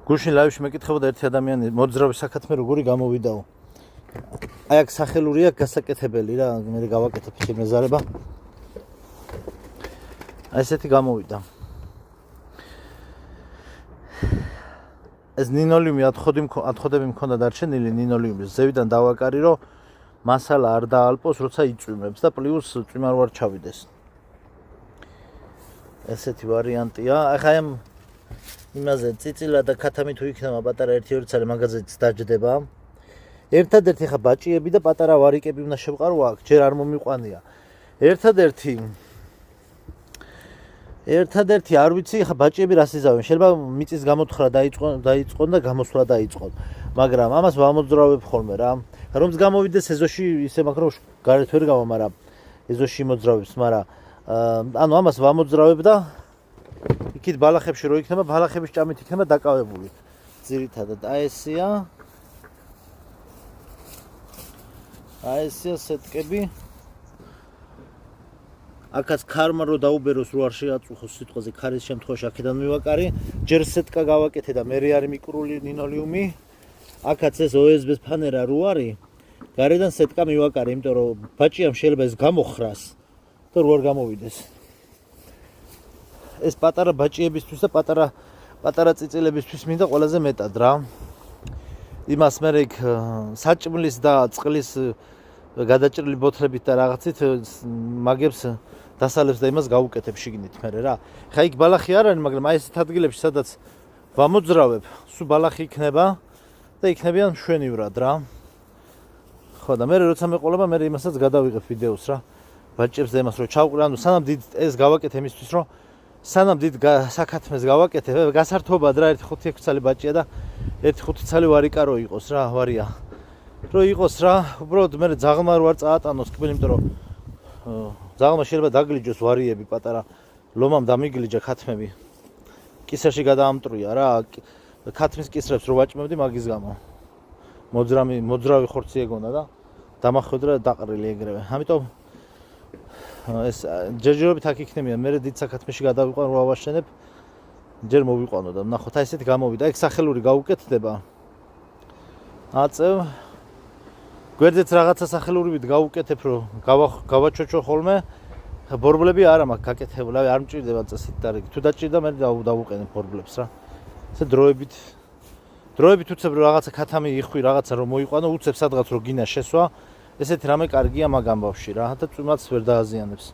გუშინ ლაივში მეკითხებოდა ერთი ადამიანი მოძრავი საქათმე როგორი გამოვიდაო. აი აქ სახელურია გასაკეთებელი რა, მე გავაკეთებ შემეზარება. აი ესეთი გამოვიდა. ეს ნინოლიუმი ათხოდები მქონდა დარჩენილი ნინოლიუმის ზევიდან დავაკარი რომ მასალა არ დაალპოს როცა იწვიმებს და პლუს წვიმა არ ჩავიდეს. ესეთი ვარიანტია. ახლა ამ იმაზე წიწილა და ქათამი თუ იქნება პატარა 1-2 წელი მაგაზეც დაჯდება. ერთადერთი ხა ბაჭიები და პატარა ვარიკები უნდა შევყარო აქ, ჯერ არ მომიყვანია. ერთადერთი არ ვიცი ხა ბაჭიები რას იზავენ. შეიძლება მიწის გამოთხრა დაიწყონ და გამოსვლა დაიწყონ. მაგრამ ამას ვამოძრავებ ხოლმე რა. რომც გამოვიდეს ეზოში ისე მაგ რომ გარეთ ვერ გავა, მაგრამ ეზოში მოძრავებს, მაგრამ ანუ ამას ვამოძრავებ და იქით ბალახებში რო იქნება, ბალახების ჭამით იქნება დაკავებული. ძირითადად აი ესია სეტკები. აქაც ქარმა რო დაუბეროს რო არ შეაწუხოს სიტყვაზე ქარის შემთხვევაში აქედან მივაკარი, ჯერ სეტკა გავაკეთე და მე არის მიკრული ნინოლიუმი. აქაც ეს OSB-ს ფანერა რო არის, გარედან სეტკა მივაკარი, იმიტომ რომ ბაჭიამ შეიძლება ეს გამოხრას და რო არ გამოვიდეს. ეს პატარა ბაჭიებისთვის და პატარა წიწილებისთვის მინდა ყველაზე მეტად რა. იმას მე იქ საჭმლის და წყლის გადაჭრილი ბოთლებით და რაღაცით მაგებს დასალევს და იმას გავუკეთებ შიგნით მე რა. ხა იქ ბალახი არ არის, მაგრამ აი ესეთ ადგილებში სადაც ვამოძრავებ, სულ ბალახი იქნება და იქნებიან მშვენივრად რა. ხო და მე როცა მეყოლება მე იმასაც გადავიღებ ვიდეოს რა. ბაჭებს და იმას რო ჩავყრი, ანუ სანამ დიდ ეს გავაკეთე იმისთვის რომ სანამ დიდ საქათმეს გავაკეთე, გასართობად რა 1-5 წელი ბაჭია და 1-5 წელი ვარიკა რო იყოს რა, ვარია. რო იყოს რა, უბრალოდ მე ძაღლმა რო არ წაატანოს კბილი, იმიტომ რომ ძაღლმა შეიძლება დაგლიჯოს ვარიები პატარა, ლომამ დამიგლიჯა ქათმები. კისერში გადაამტრია რა, ქათმის კისრებს რო ვაჭმევდი მაგის გამო. მოძრავი ხორცი ეგონა და დამახვედრა დაყრილი ეგრევე. ამიტომ ეს ჯერჯერობით აქ იქნებიან, მე დიდ საქათმეში გადავიყვან რო ავაშენებ, ჯერ მოვიყვანო და ნახოთ, აი ესეთი გამოვიდა. ეგ სახელური გაუკეთდება. აწევ გვერდით რაღაცა სახელურივით გავუკეთებ, რომ გავაჩოჩო ხოლმე. ბორბლები არა მაქვს გაკეთებული, არ მჭირდება წესით და თუ დაჭირდა მე დავუყენებ ბორბლებს რა. ესე დროებით უცებ რაღაცა ქათამი იხვი, რაღაცა რომ მოიყვანო, უცებ სადღაც რომ გინა შესვა. ესეთი რამე კარგია მაგ ამბავში რა და წვიმაც ვერ დააზიანებს.